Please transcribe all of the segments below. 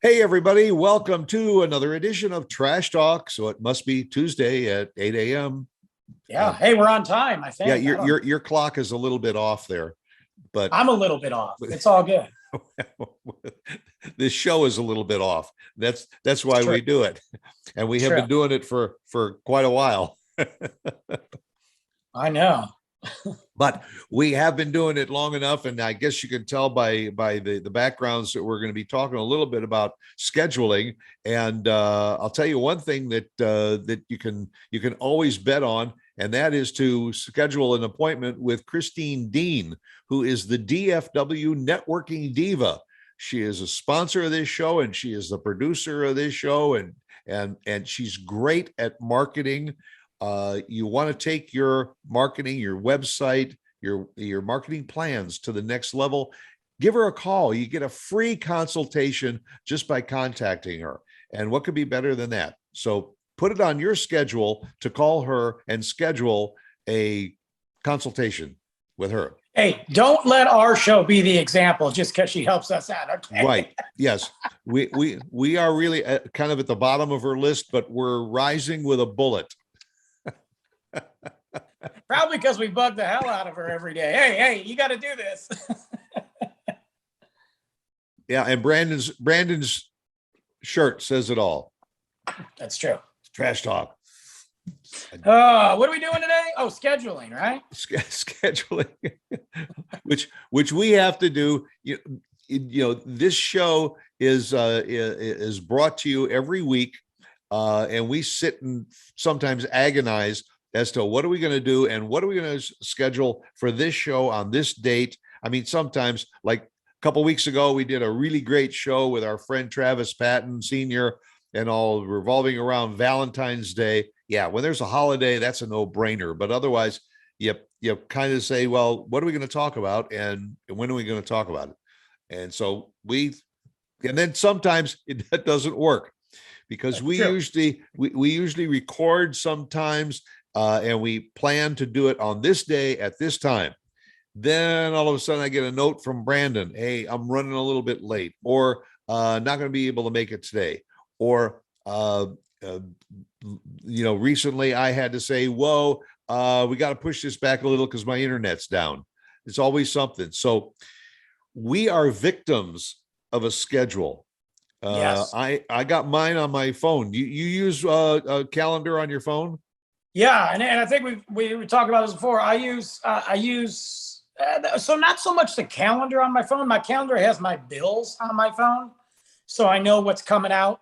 Hey, everybody, welcome to another edition of Trash Talk. So it must be Tuesday at 8 a.m. Yeah. Hey, we're on time, I Yeah, think. your clock is a little bit off there, but I'm a little bit off. It's all good. this show is a little bit off. That's It's why true. we do it. And we It's have true. been doing it for quite a while. I know. But we have been doing it long enough, and I guess you can tell by the backgrounds that we're going to be talking a little bit about scheduling. And I'll tell you one thing that you can always bet on, and that is to schedule an appointment with Christine Dean, who is the DFW Networking Diva. She is a sponsor of this show, and she is the producer of this show, and she's great at marketing. You want to take your marketing, your website, your marketing plans to the next level. Give her a call. You get a free consultation just by contacting her. And what could be better than that? So put it on your schedule to call her and schedule a consultation with her. Hey, don't let our show be the example just because she helps us out. Okay. Right. Yes. We are really kind of at the bottom of her list, but we're rising with a bullet. Probably because we bug the hell out of her every day. Hey, you got to do this. Yeah, and Brandon's shirt says it all. That's true. Trash talk. What are we doing today? Oh, scheduling, right? Scheduling, which we have to do. This show is brought to you every week, and we sit and sometimes agonize as to what are we going to do and what are we going to schedule for this show on this date. I mean, sometimes, like a couple weeks ago, we did a really great show with our friend Travis Patton Sr. and all revolving around Valentine's Day. Yeah, when there's a holiday, that's a no-brainer. But otherwise, you kind of say, well, what are we going to talk about, and when are we going to talk about it? And so and then sometimes that doesn't work because we usually record sometimes. And we plan to do it on this day at this time. Then all of a sudden I get a note from Brandon. Hey, I'm running a little bit late, or not going to be able to make it today. Or, recently I had to say, whoa, we got to push this back a little because my internet's down. It's always something. So we are victims of a schedule. Yes. I got mine on my phone. You use a calendar on your phone? Yeah, and I think we talked about this before. I use so not so much the calendar on my phone. My calendar has my bills on my phone, so I know what's coming out,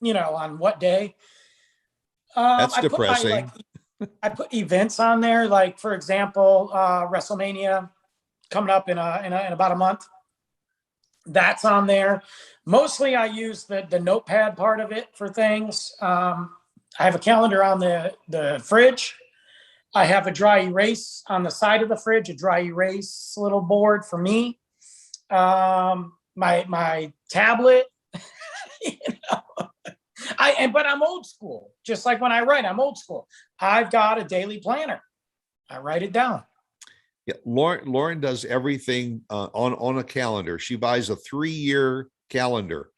on what day. That's depressing. I put events on there, like for example, WrestleMania coming up in about a month. That's on there. Mostly, I use the notepad part of it for things. I have a calendar on the fridge. I have a dry erase on the side of the fridge, a dry erase little board for me. My tablet, but I'm old school. Just like when I write, I'm old school. I've got a daily planner. I write it down. Yeah, Lauren does everything on a calendar. She buys a 3-year calendar.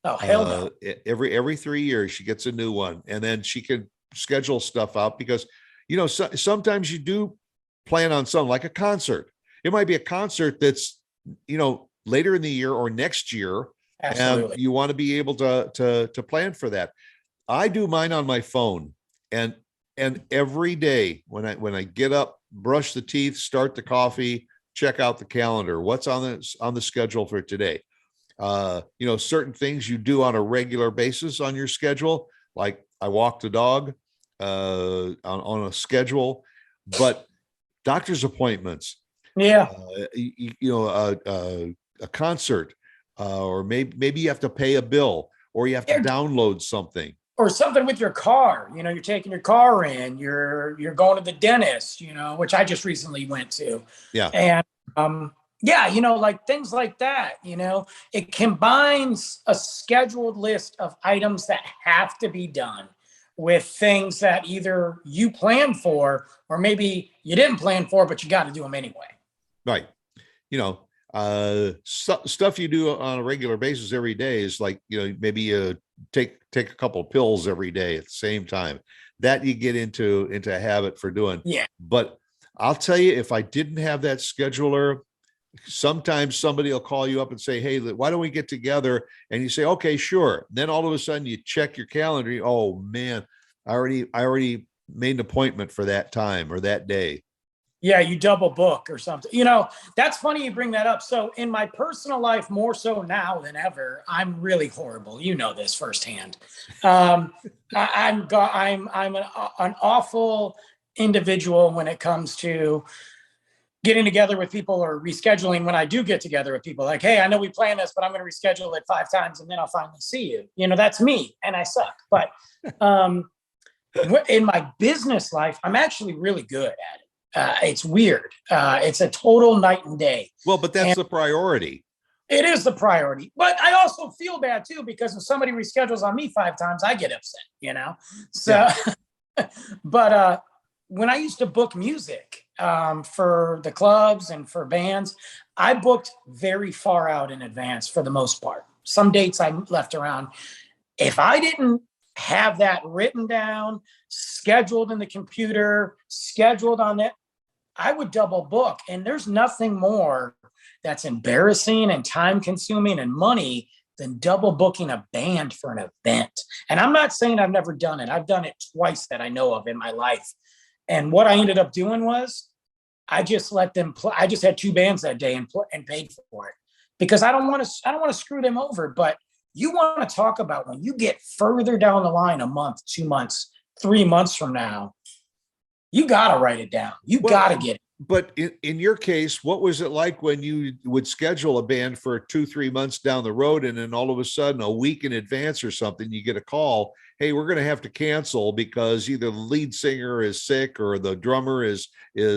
Oh, hell no. Every 3 years she gets a new one, and then she can schedule stuff out because sometimes you do plan on something like a concert. It might be a concert that's later in the year or next year. Absolutely. And you want to be able to plan for that. I do mine on my phone, and every day when I get up, brush the teeth, start the coffee, check out the calendar. What's on the schedule for today? Certain things you do on a regular basis on your schedule, like I walk the dog on a schedule, but doctor's appointments, Yeah. A concert, or maybe you have to pay a bill, or you have to download something, or something with your car. You're taking your car in, you're going to the dentist, which I just recently went to. Yeah. And like things like that, it combines a scheduled list of items that have to be done with things that either you plan for or maybe you didn't plan for, but you got to do them anyway. Right. stuff you do on a regular basis every day is like, maybe take a couple of pills every day at the same time. That you get into a habit for doing. Yeah. But I'll tell you, if I didn't have that scheduler, sometimes somebody will call you up and say, hey, why don't we get together? And you say, okay, sure. Then all of a sudden you check your calendar. Oh man, I already made an appointment for that time or that day. Yeah, you double book or something. That's funny you bring that up. So in my personal life, more so now than ever, I'm really horrible. You know this firsthand. I'm an awful individual when it comes to getting together with people or rescheduling. When I do get together with people, like, hey, I know we planned this, but I'm going to reschedule it 5 times and then I'll finally see you. That's me, and I suck. But in my business life, I'm actually really good at it. It's weird. It's a total night and day. Well, but that's the priority. It is the priority. But I also feel bad too, because if somebody reschedules on me 5 times, I get upset, So, yeah. But when I used to book music for the clubs and for bands, I booked very far out in advance for the most part. Some dates I left around. If I didn't have that written down, scheduled in the computer, scheduled on it, I would double book. And there's nothing more that's embarrassing and time consuming and money than double booking a band for an event. And I'm not saying I've never done it. I've done it twice that I know of in my life. And what I ended up doing was I just let them play. I just had 2 bands that day and paid for it, because I don't want to screw them over. But you want to talk about when you get further down the line, a month, 2 months, 3 months from now, you got to write it down. You got to get it. But in your case, what was it like when you would schedule a band for 2-3 months down the road, and then all of a sudden, a week in advance or something, you get a call, hey, we're going to have to cancel because either the lead singer is sick or the drummer is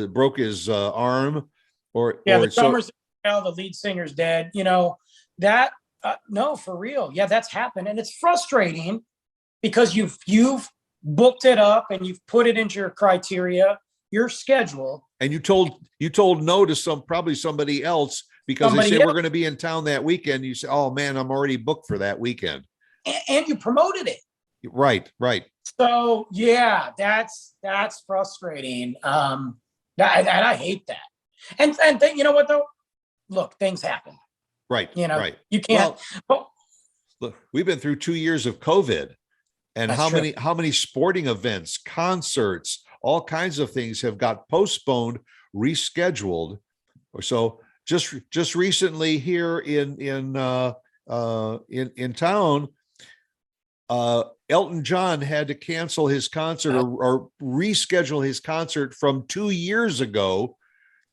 broke his arm, or the drummer's the lead singer's dead. That no, for real. Yeah, that's happened, and it's frustrating because you've booked it up and you've put it into your criteria, your schedule, and you told no to probably somebody else because they say we're going to be in town that weekend. You say, oh man, I'm already booked for that weekend, and you promoted it. Right. So yeah, that's frustrating. And I hate that. And you know what though? Look, things happen. Right. Right. You can't. Look, we've been through 2 years of COVID, and how many sporting events, concerts, all kinds of things have got postponed, rescheduled, or so. Just recently here in town, Elton John had to cancel his concert or reschedule his concert from 2 years ago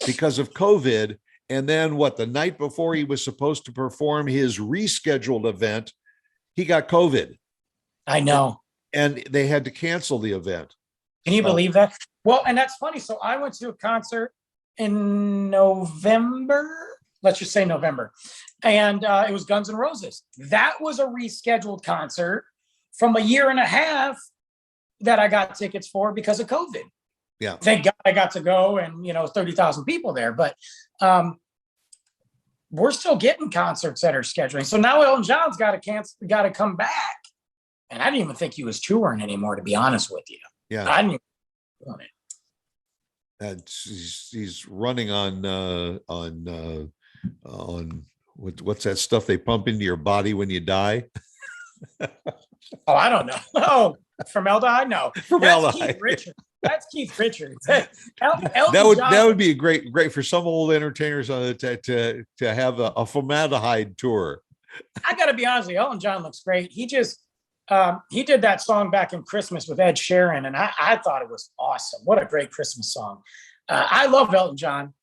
because of COVID. And then the night before he was supposed to perform his rescheduled event, he got COVID. I know. And they had to cancel the event. Can you believe that? Well, and that's funny. So I went to a concert in November. Let's just say November. And it was Guns N' Roses. That was a rescheduled concert from a year and a half that I got tickets for because of COVID. Yeah. Thank God I got to go, and 30,000 people there. But we're still getting concerts that are scheduling. So now Elton John's got to come back. And I didn't even think he was touring anymore, to be honest with you. Yeah. I didn't even want it. He's running on what's that stuff they pump into your body when you die? Oh, I don't know. Oh, formaldehyde? No. Formaldehyde. That's Keith Richards. That would be a great for some old entertainers to have a formaldehyde tour. I got to be honest with you, Elton John looks great. He did that song back in Christmas with Ed Sheeran, and I thought it was awesome. What a great Christmas song. I love Elton John,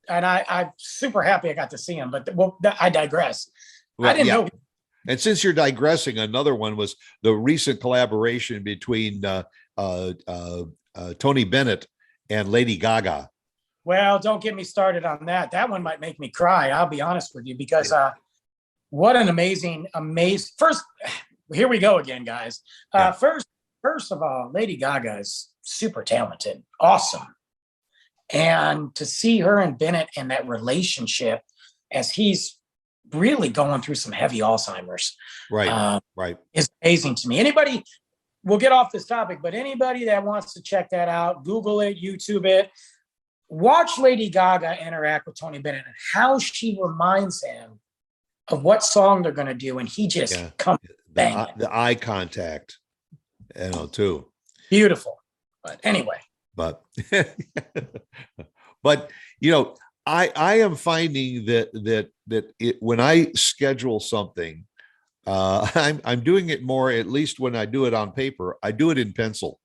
and I'm super happy I got to see him, but I digress. Well, I didn't know. And since you're digressing, another one was the recent collaboration between Tony Bennett and Lady Gaga. Well, don't get me started on that. That one might make me cry. I'll be honest with you, because what an amazing first. Here we go again, guys. First of all, Lady Gaga is super talented, awesome, and to see her and Bennett and that relationship, as he's really going through some heavy Alzheimer's. Right. Right. Is amazing to me. Anybody, we'll get off this topic, but anybody that wants to check that out, Google it, YouTube it, watch Lady Gaga interact with Tony Bennett and how she reminds him of what song they're going to do. And he just comes banging. The eye contact, too. Beautiful. But anyway. But, but, I am finding that when I schedule something, I'm doing it more, at least when I do it on paper, I do it in pencil.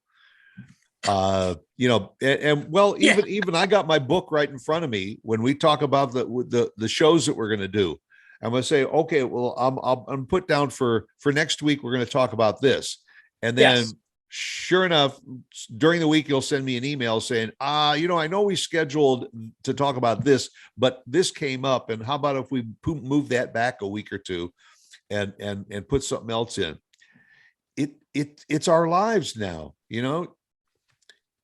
Even I got my book right in front of me. When we talk about the shows that we're going to do, I'm going to say, okay, well, I'm put down for next week. We're going to talk about this. And then sure enough, during the week, you'll send me an email saying, I know we scheduled to talk about this, but this came up. And how about if we move that back a week or two and put something else in? It's our lives now,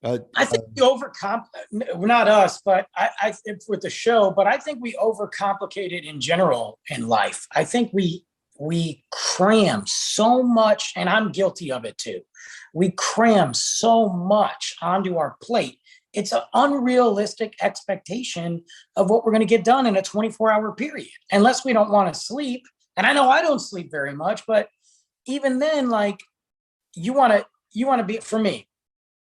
I think we not us, but I think with the show, but I think we overcomplicate it in general in life. I think we cram so much, and I'm guilty of it too. We cram so much onto our plate. It's an unrealistic expectation of what we're going to get done in a 24-hour period, unless we don't want to sleep. And I know I don't sleep very much, but even then, like you want to be, for me,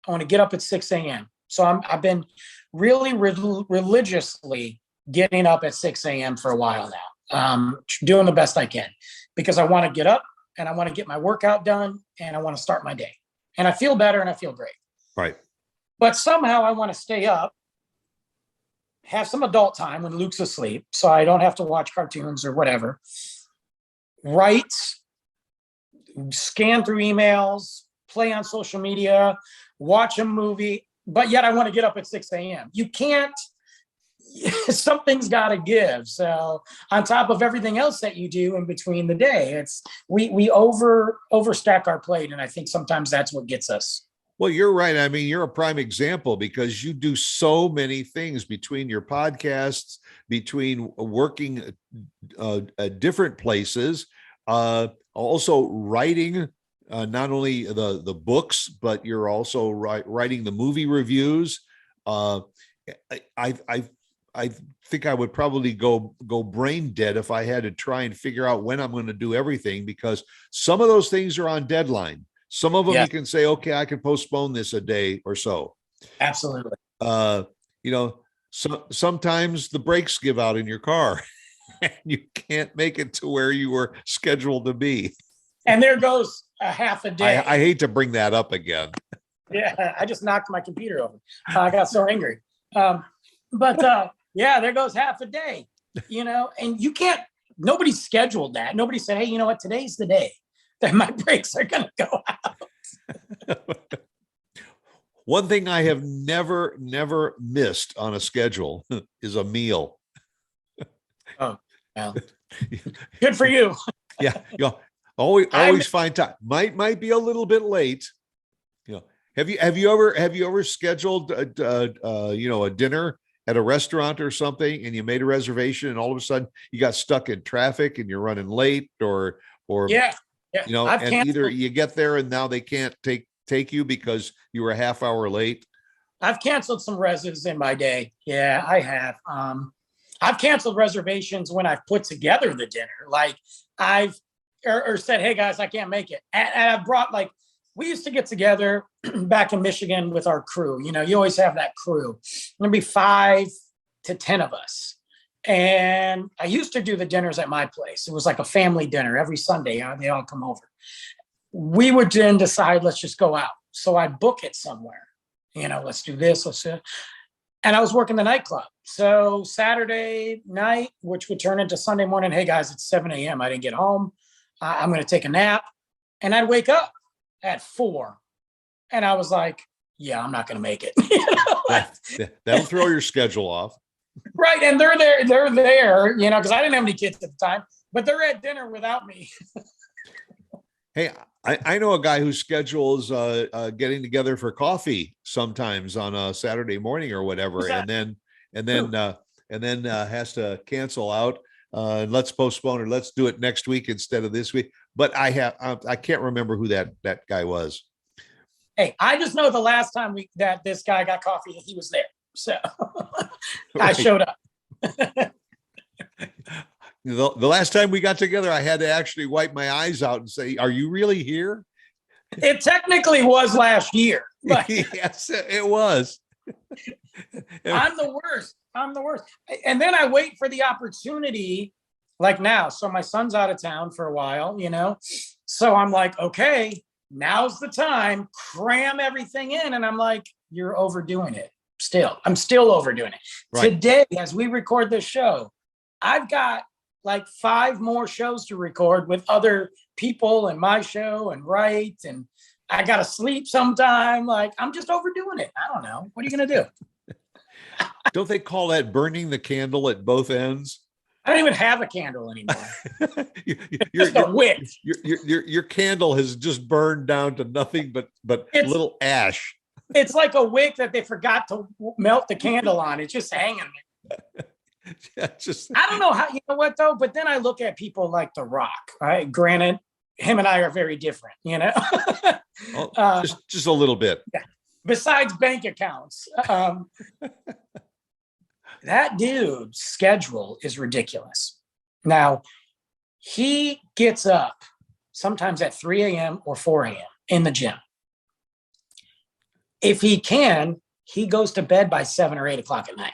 I want to get up at 6 a.m. So I've been really religiously getting up at 6 a.m. for a while now, doing the best I can, because I want to get up and I want to get my workout done and I want to start my day. And I feel better and I feel great. Right. But somehow I want to stay up, have some adult time when Luke's asleep, so I don't have to watch cartoons or whatever. Write, scan through emails, play on social media, watch a movie, but yet I want to get up at 6 a.m. You can't, something's got to give. So on top of everything else that you do in between the day, we overstack our plate. And I think sometimes that's what gets us. Well, you're right. I mean, you're a prime example because you do so many things between your podcasts, between working at different places, also writing. Not only the books, but you're also writing the movie reviews. I think I would probably go brain dead if I had to try and figure out when I'm going to do everything, because some of those things are on deadline. Some of them you can say, okay, I can postpone this a day or so. Absolutely. Sometimes the brakes give out in your car and you can't make it to where you were scheduled to be. And there goes a half a day. I hate to bring that up again. Yeah, I just knocked my computer over. I got so angry. There goes half a day, and you can't, nobody scheduled that. Nobody said, hey, you know what, today's the day that my brakes are going to go out. One thing I have never missed on a schedule is a meal. Oh, well, good for you. Yeah. Always find time. Might be a little bit late. Have you ever scheduled a dinner at a restaurant or something, and you made a reservation, and all of a sudden you got stuck in traffic and you're running late, or and either you get there and now they can't take you because you were a half hour late? I've canceled some reses in my day. Yeah, I have. I've canceled reservations when I've put together the dinner. Like I've said, hey guys, I can't make it. And I've brought, like, we used to get together back in Michigan with our crew. You always have that crew. There'd be 5 to 10 of us. And I used to do the dinners at my place. It was like a family dinner every Sunday. They all come over. We would then decide, let's just go out. So I'd book it somewhere. Let's do this, let's do it. And I was working the nightclub. So Saturday night, which would turn into Sunday morning, hey guys, it's 7 a.m. I didn't get home. I'm going to take a nap. And I'd wake up at 4. And I was like, yeah, I'm not going to make it. That'll throw your schedule off. Right. And they're there, because I didn't have any kids at the time, but they're at dinner without me. Hey, I know a guy who schedules getting together for coffee sometimes on a Saturday morning or whatever, and then has to cancel out and let's postpone it. Let's do it next week instead of this week. But I can't remember who that guy was. Hey, I just know the last time that this guy got coffee, he was there. So I Right. showed up. The last time we got together, I had to actually wipe my eyes out and say, "Are you really here?" It technically was last year, but Yes, it was. I'm the worst. I'm the worst. And then I wait for the opportunity, like now. So my son's out of town for a while, So I'm like, okay, now's the time, cram everything in. And I'm like, you're overdoing it still. I'm still overdoing it. Right. Today, as we record this show, I've got like 5 more shows to record with other people and my show and write. And I got to sleep sometime. Like, I'm just overdoing it. I don't know. What are you going to do? Don't they call that burning the candle at both ends? I don't even have a candle anymore. Just a wick. Your candle has just burned down to nothing but little ash. It's like a wick that they forgot to melt the candle on. It's just hanging there. Yeah, I don't know how, you know what though, but then I look at people like The Rock, right? Granted, him and I are very different, just a little bit. Yeah. Besides bank accounts. That dude's schedule is ridiculous. Now, he gets up sometimes at 3 a.m. or 4 a.m. in the gym. If he can, he goes to bed by 7 or 8 o'clock at night.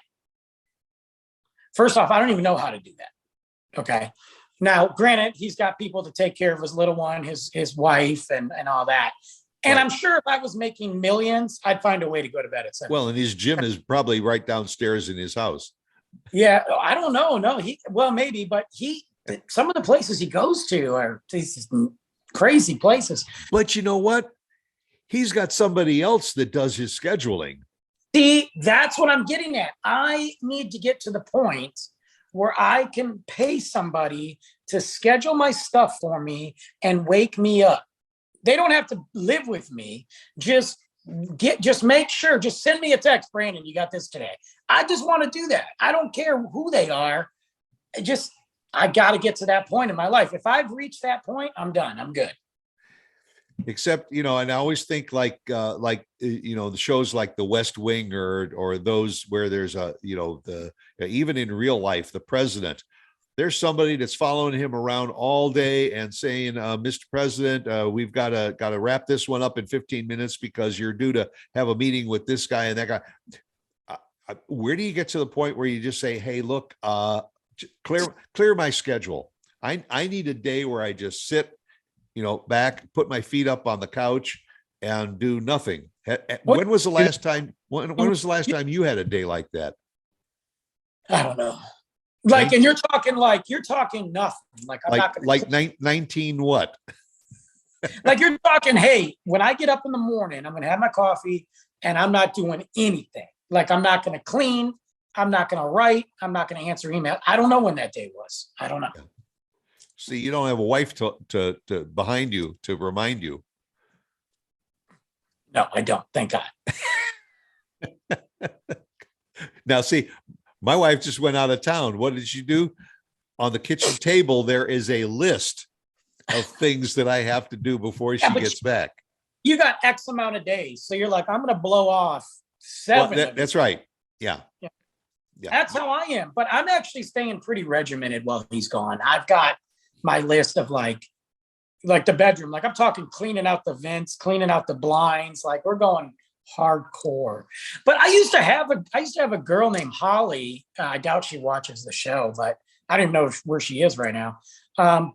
First off, I don't even know how to do that. Okay. Now, granted, he's got people to take care of his little one, his wife, and all that. And Right. I'm sure if I was making millions, I'd find a way to go to bed at 7. Well, and his gym is probably right downstairs in his house. Yeah, I don't know. No, maybe, but some of the places he goes to are these crazy places. But you know what? He's got somebody else that does his scheduling. See, that's what I'm getting at. I need to get to the point where I can pay somebody to schedule my stuff for me and wake me up. They don't have to live with me. Just make sure, just send me a text, Brandon, you got this today. I just want to do that. I don't care who they are. I got to get to that point in my life. If I've reached that point, I'm done. I'm good. Except, and I always think like the shows like The West Wing or those where there's even in real life, the president, there's somebody that's following him around all day and saying, Mr. President, we've got to wrap this one up in 15 minutes because you're due to have a meeting with this guy and that guy. Where do you get to the point where you just say, hey, look, clear my schedule. I need a day where I just sit, back, put my feet up on the couch and do nothing. When was the last time? When was the last time you had a day like that? I don't know. Like, and you're talking nothing. Like, I'm not gonna 19 what? Like, you're talking, hey, when I get up in the morning, I'm going to have my coffee and I'm not doing anything. Like, I'm not going to clean. I'm not going to write. I'm not going to answer email. I don't know when that day was. I don't know. See, you don't have a wife to behind you to remind you. No, I don't. Thank God. Now, see, my wife just went out of town. What did she do? On the kitchen table, there is a list of things that I have to do before she gets back. You got X amount of days. So you're like, I'm going to blow off 7. Well, that's right. Yeah. That's how I am. But I'm actually staying pretty regimented while he's gone. I've got my list of like the bedroom. Like, I'm talking cleaning out the vents, cleaning out the blinds. Like, we're going hardcore. But I used to have a girl named Holly. I doubt she watches the show, but I don't even know where she is right now.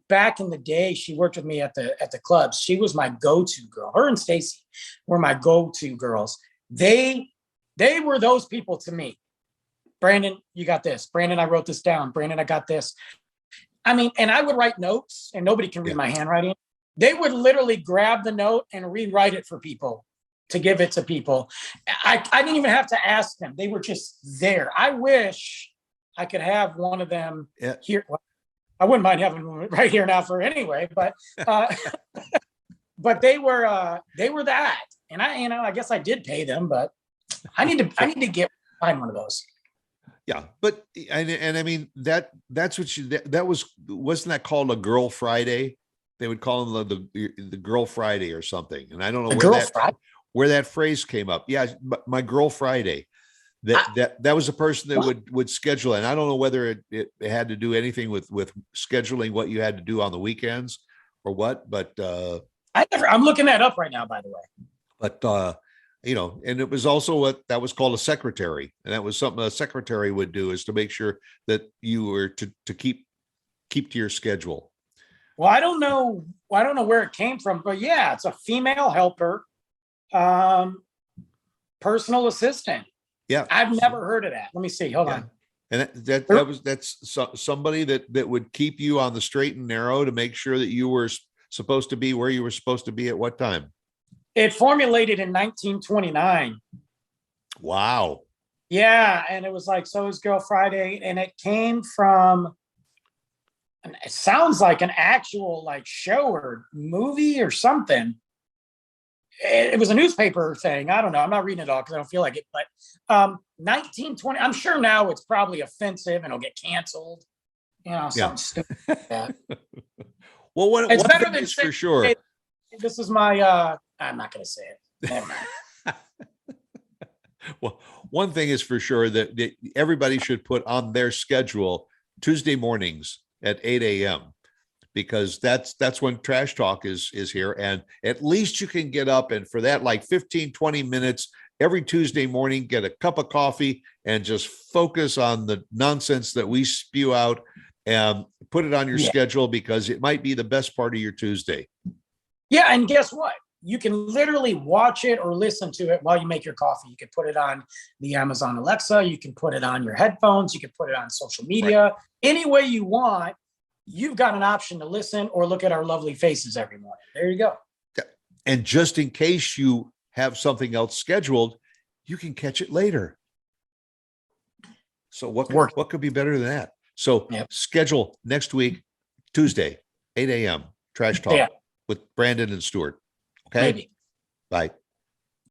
Back in the day, she worked with me at the clubs. She was my go-to girl. Her and Stacy were my go-to girls. They were those people to me. Brandon, you got this. Brandon, I wrote this down. Brandon, I got this. I mean, and I would write notes, and nobody can read my handwriting. They would literally grab the note and rewrite it for people to give it to people. I didn't even have to ask them. They were just there. I wish I could have one of them here. Well, I wouldn't mind having one right here now for anyway, but but they were that. And I guess I did pay them, but I need to find one of those. Yeah, but and I mean that's what wasn't that called a Girl Friday? They would call them the Girl Friday or something. And I don't know The Girl Friday. where that phrase came up. Yeah, my Girl Friday. That was a person that would schedule, and I don't know whether it had to do anything with scheduling what you had to do on the weekends or what, but I'm looking that up right now, by the way. but you know, and it was also what that was called a secretary, and that was something a secretary would do, is to make sure that you were to keep to your schedule. Well, I don't know where it came from, but yeah, it's a female helper, personal assistant. Yeah, I've never heard of that. Let me see. Hold on. And that's somebody that would keep you on the straight and narrow to make sure that you were supposed to be where you were supposed to be at what time. It formulated in 1929. Wow. Yeah, and it was like, so is Girl Friday, and it came from, it sounds like an actual like show or movie or something. It was a newspaper thing. I don't know. I'm not reading it all because I don't feel like it. But 1920. I'm sure now it's probably offensive and it'll get canceled. You know, something stupid like that. Well, one It's better thing than is for sure. Hey, this is my. I'm not going to say it. Never mind. Well, one thing is for sure that everybody should put on their schedule Tuesday mornings at 8 a.m. because that's when Trash Talk is here. And at least you can get up and for that, like 15, 20 minutes every Tuesday morning, get a cup of coffee and just focus on the nonsense that we spew out and put it on your schedule, because it might be the best part of your Tuesday. Yeah. And guess what? You can literally watch it or listen to it while you make your coffee. You can put it on the Amazon Alexa. You can put it on your headphones. You can put it on social media. Any way you want. You've got an option to listen or look at our lovely faces every morning. There you go. And just in case you have something else scheduled, you can catch it later. So what could be better than that? So schedule next week, Tuesday, 8 a.m. Trash Talk with Brandon and Stuart. Okay. Maybe. Bye.